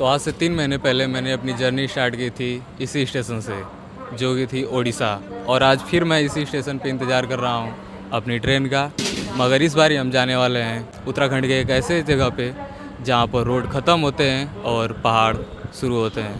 तो आज से 3 महीने पहले मैंने अपनी जर्नी स्टार्ट की थी इसी स्टेशन से, जो कि थी ओडिशा। और आज फिर मैं इसी स्टेशन पे इंतज़ार कर रहा हूँ अपनी ट्रेन का। मगर इस बार हम जाने वाले हैं उत्तराखंड के एक ऐसे जगह पे जहाँ पर रोड ख़त्म होते हैं और पहाड़ शुरू होते हैं।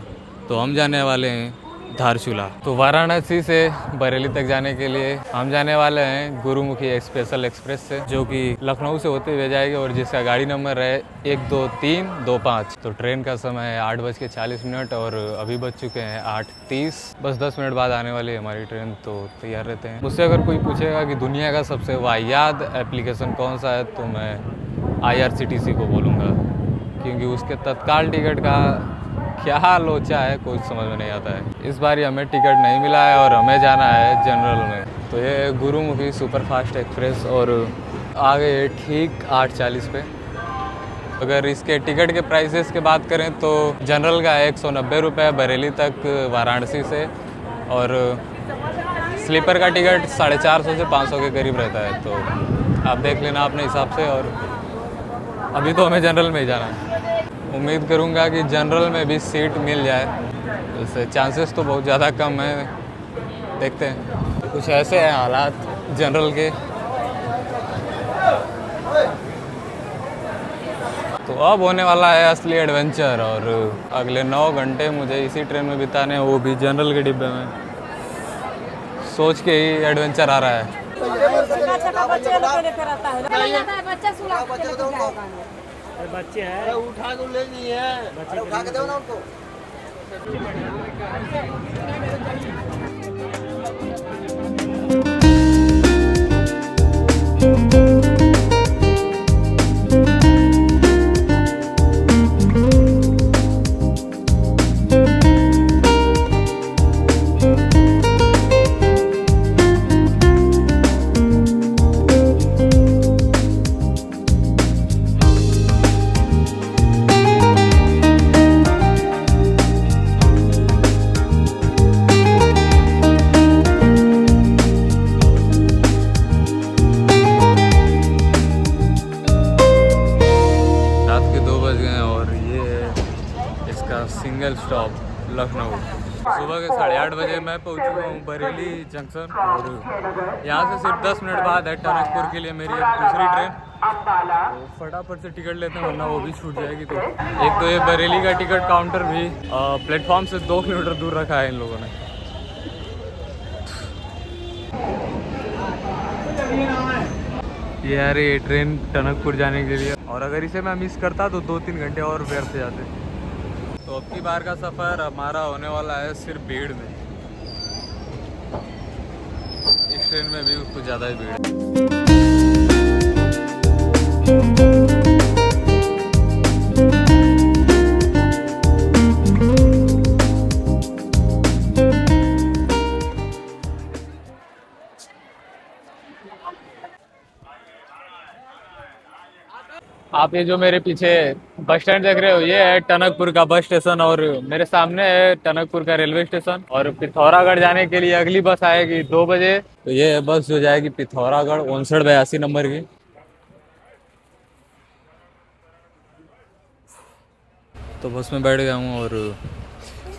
तो हम जाने वाले हैं धारचूला। तो वाराणसी से बरेली तक जाने के लिए हम जाने वाले हैं गुरुमुखी स्पेशल एक्सप्रेस से, जो कि लखनऊ से होते हुए जाएगी और जिसका गाड़ी नंबर है 12325। तो ट्रेन का समय है 8:40 और अभी बज चुके हैं 8:30। बस 10 मिनट बाद आने वाली है हमारी ट्रेन, तो तैयार रहते हैं। मुझसे अगर कोई पूछेगा कि दुनिया का सबसे वाहियात एप्लीकेशन कौन सा है, तो मैं IRCTC को बोलूँगा, क्योंकि उसके तत्काल टिकट का क्या लोचा है कुछ समझ में नहीं आता है। इस बार हमें टिकट नहीं मिला है और हमें जाना है जनरल में। तो ये गुरुमुखी सुपरफास्ट एक्सप्रेस और आ गए ठीक 8:40 पे। अगर इसके टिकट के प्राइसेस की बात करें तो जनरल का 190 रुपये बरेली तक वाराणसी से, और स्लीपर का टिकट 450 से 500 के करीब रहता है। तो आप देख लेना अपने हिसाब से। और अभी तो हमें जनरल में ही जाना है। उम्मीद करूंगा कि जनरल में भी सीट मिल जाए, वैसे चांसेस तो बहुत ज़्यादा कम है। देखते हैं, कुछ ऐसे हैं हालात जनरल के। तो अब होने वाला है असली एडवेंचर, और अगले 9 घंटे मुझे इसी ट्रेन में बिताने, वो भी जनरल के डिब्बे में। सोच के ही एडवेंचर आ रहा है। बच्चे हैं, उठा के ले नहीं है, उठा के दो ना उनको। Single stop Lucknow. सुबह के 8:30 बजे मैं पहुंच चुका हूँ बरेली जंक्शन, और यहाँ से सिर्फ 10 मिनट बाद है टनकपुर के लिए मेरी एक दूसरी ट्रेन। तो फटाफट से टिकट लेते हैं वरना वो भी छूट जाएगी। तो एक तो ये बरेली का टिकट काउंटर भी प्लेटफॉर्म से 2 किलोमीटर दूर रखा है इन लोगों ने। ये यार ये ट्रेन टनकपुर जाने के लिए, और अगर इसे मैं मिस करता तो 2-3 घंटे और व्यर्थ जाते। तो अब की बार का सफ़र हमारा होने वाला है सिर्फ भीड़ में। इस ट्रेन में भी कुछ ज़्यादा ही भीड़ है। आप ये जो मेरे पीछे बस स्टैंड देख रहे हो, ये है टनकपुर का बस स्टेशन, और मेरे सामने है टनकपुर का रेलवे स्टेशन। और पिथौरागढ़ जाने के लिए अगली बस आएगी 2 बजे। तो ये है बस जो जाएगी पिथौरागढ़ 5982 नंबर की। तो बस में बैठ गया हूँ, और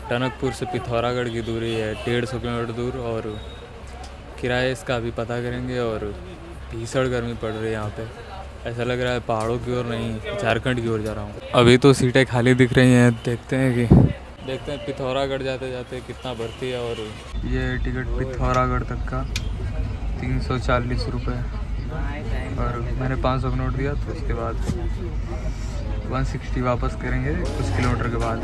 टनकपुर से पिथौरागढ़ की दूरी है 150 किलोमीटर दूर, और किराए इसका अभी पता करेंगे। और भीषण गर्मी पड़ रही है यहाँ पे, ऐसा लग रहा है पहाड़ों की ओर नहीं झारखंड की ओर जा रहा हूँ। अभी तो सीटें खाली दिख रही हैं, देखते हैं पिथौरागढ़ जाते जाते कितना भरती है। और ये टिकट पिथौरागढ़ तक का 340 रुपये, और मैंने 500 का नोट दिया। तो उसके बाद 160 वापस करेंगे कुछ किलोमीटर के बाद।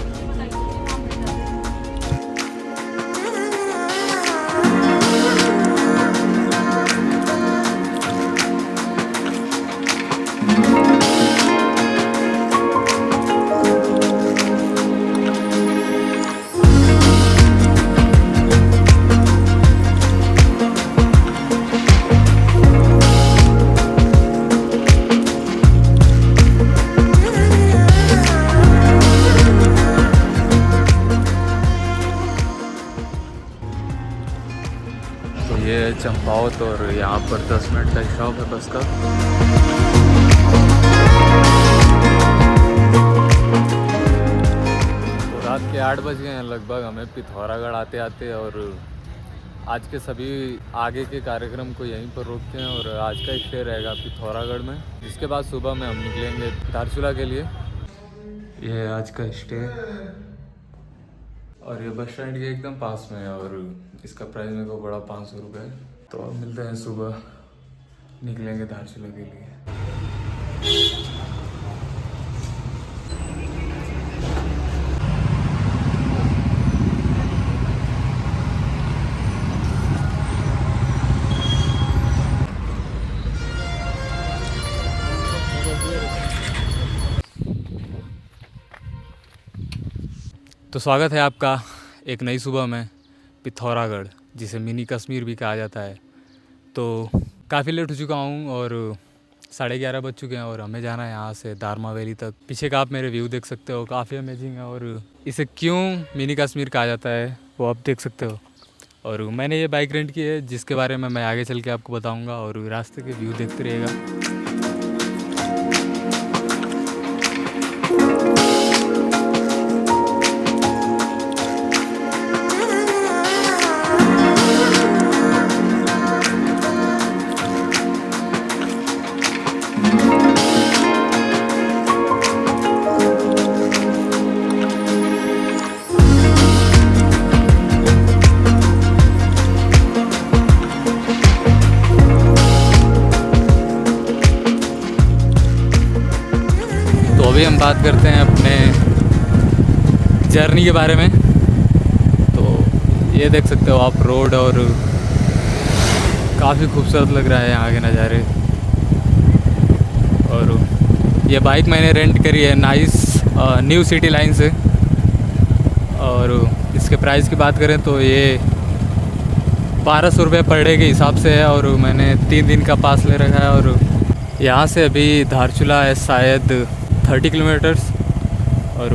ये चंपावत, और यहाँ पर 10 मिनट का स्टॉप है बस का। रात के 8 बज गए हैं लगभग हमें पिथौरागढ़ आते आते। और आज के सभी आगे के कार्यक्रम को यहीं पर रोकते हैं और आज का स्टे रहेगा पिथौरागढ़ में, जिसके बाद सुबह में हम निकलेंगे धारचूला के लिए। ये है आज का स्टे और ये बस स्टैंड के एकदम पास में है और इसका प्राइस मेरे को पड़ा 500 रुपये। तो अब मिलते हैं सुबह, निकलेंगे धारचूला के लिए। तो स्वागत है आपका एक नई सुबह में पिथौरागढ़, जिसे मिनी कश्मीर भी कहा जाता है। तो काफ़ी लेट हो चुका हूँ और 11:30 बज चुके हैं और हमें जाना है यहाँ से दारमा वैली तक। पीछे का आप मेरे व्यू देख सकते हो, काफ़ी अमेजिंग है और इसे क्यों मिनी कश्मीर कहा जाता है वो आप देख सकते हो। और मैंने ये बाइक रेंट की है जिसके बारे में मैं आगे चल के आपको बताऊँगा और रास्ते के व्यू देखते रहिएगा। अभी हम बात करते हैं अपने जर्नी के बारे में। तो ये देख सकते हो आप रोड और काफ़ी खूबसूरत लग रहा है यहाँ के नज़ारे। और ये बाइक मैंने रेंट करी है नाइस न्यू सिटी लाइन से और इसके प्राइस की बात करें तो ये 1200 रुपये पर डे के हिसाब से है और मैंने 3 दिन का पास ले रखा है। और यहाँ से अभी धारचूला है शायद 30 किलोमीटर्स और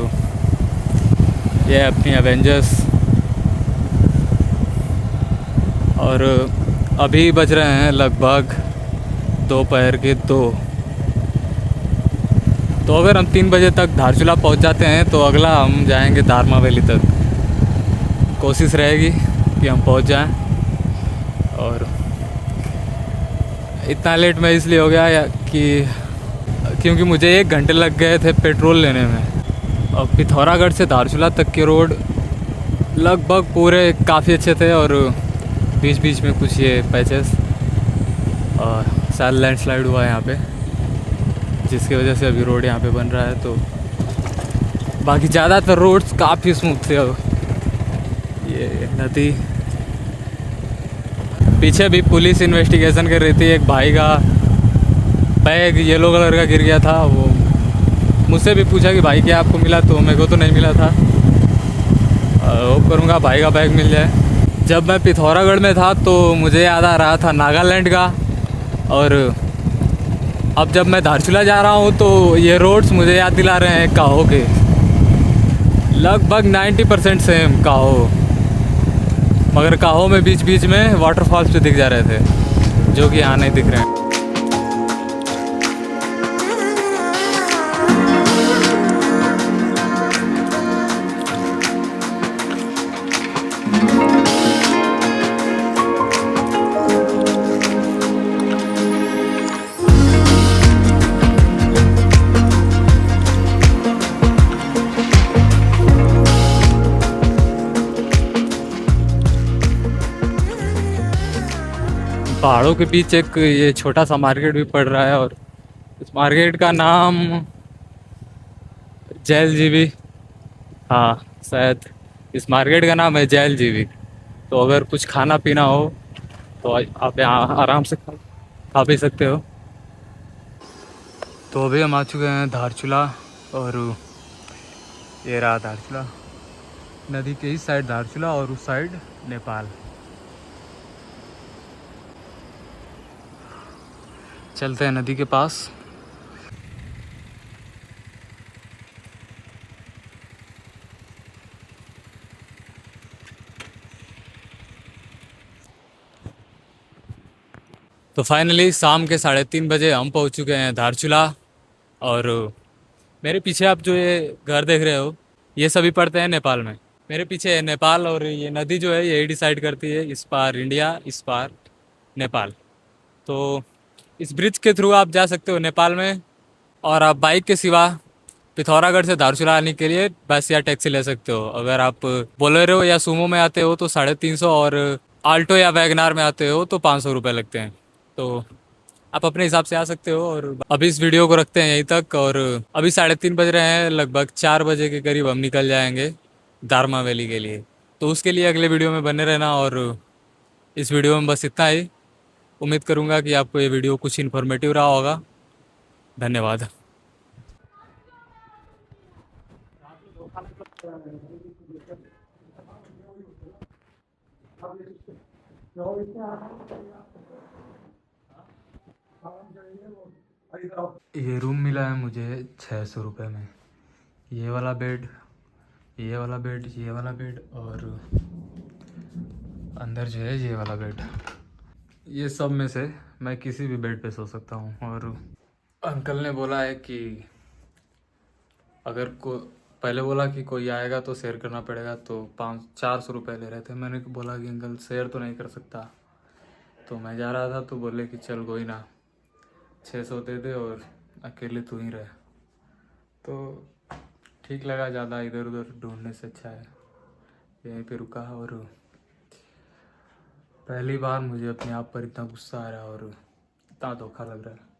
ये है अपनी एवेंजर्स। और अभी बज रहे हैं लगभग दोपहर के 2। तो अगर हम 3 बजे तक धारचूला पहुंच जाते हैं तो अगला हम जाएंगे दारमा वैली तक। कोशिश रहेगी कि हम पहुंच जाएं। और इतना लेट मैं इसलिए हो गया कि क्योंकि मुझे 1 घंटे लग गए थे पेट्रोल लेने में। और पिथौरागढ़ से धारचूला तक के रोड लगभग पूरे काफ़ी अच्छे थे और बीच बीच में कुछ ये पैचेस और शायद लैंडस्लाइड हुआ है यहाँ पे, जिसकी वजह से अभी रोड यहाँ पे बन रहा है। तो बाकी ज़्यादातर रोड्स काफ़ी स्मूथ थे। ये नदी पीछे भी पुलिस इन्वेस्टिगेशन कर रही थी। एक भाई का बैग येलो कलर का गिर गया था, वो मुझसे भी पूछा कि भाई क्या आपको मिला, तो मेरे को तो नहीं मिला था। होप करूँगा भाई का बैग मिल जाए। जब मैं पिथौरागढ़ में था तो मुझे याद आ रहा था नागालैंड का, और अब जब मैं धारचूला जा रहा हूँ तो ये रोड्स मुझे याद दिला रहे हैं काहो के। लगभग 90% सेम काहो, मगर काहो में बीच बीच में वाटरफॉल्स भी दिख जा रहे थे जो कि यहाँ नहीं दिख रहे हैं। पहाड़ों के बीच एक ये छोटा सा मार्केट भी पड़ रहा है और इस मार्केट का नाम जैल जीवी, हाँ शायद इस मार्केट का नाम है जैल जीवी। तो अगर कुछ खाना पीना हो तो आप यहाँ आराम से खा पी सकते हो। तो अभी हम आ चुके हैं धारचूला और ये रहा धारचूला। नदी के इस साइड धारचूला और उस साइड नेपाल। चलते हैं नदी के पास। तो फाइनली शाम के 3:30 बजे हम पहुंच चुके हैं धारचूला। और मेरे पीछे आप जो ये घर देख रहे हो ये सभी पड़ते हैं नेपाल में। मेरे पीछे है नेपाल, और ये नदी जो है यही डिसाइड करती है, इस पार इंडिया, इस पार नेपाल। तो इस ब्रिज के थ्रू आप जा सकते हो नेपाल में। और आप बाइक के सिवा पिथौरागढ़ से धारचूला आने के लिए बस या टैक्सी ले सकते हो। अगर आप बोलेरो या सूमो में आते हो तो 350, और आल्टो या वैगनार में आते हो तो 500 रुपये लगते हैं। तो आप अपने हिसाब से आ सकते हो। और अभी इस वीडियो को रखते हैं यहीं तक, और अभी 3:30 बज रहे हैं, लगभग 4 बजे के करीब हम निकल जाएंगे दारमा वैली के लिए। तो उसके लिए अगले वीडियो में बने रहना। और इस वीडियो में बस इतना ही। उम्मीद करूँगा कि आपको ये वीडियो कुछ इन्फॉर्मेटिव रहा होगा। धन्यवाद। ये रूम मिला है मुझे 600 रुपये में। ये वाला बेड, ये वाला बेड, ये वाला बेड, और अंदर जो है ये वाला बेड। ये सब में से मैं किसी भी बेड पे सो सकता हूँ। और अंकल ने बोला है कि अगर को पहले बोला कि कोई आएगा तो शेयर करना पड़ेगा, तो 400 रुपये ले रहे थे। मैंने बोला कि अंकल शेयर तो नहीं कर सकता। तो मैं जा रहा था तो बोले कि चल कोई ना, 600 दे दे और अकेले तू ही रहे। तो ठीक लगा, ज़्यादा इधर उधर ढूंढने से अच्छा है यहीं पे रुका। और पहली बार मुझे अपने आप पर इतना गुस्सा आ रहा है और इतना धोखा लग रहा है।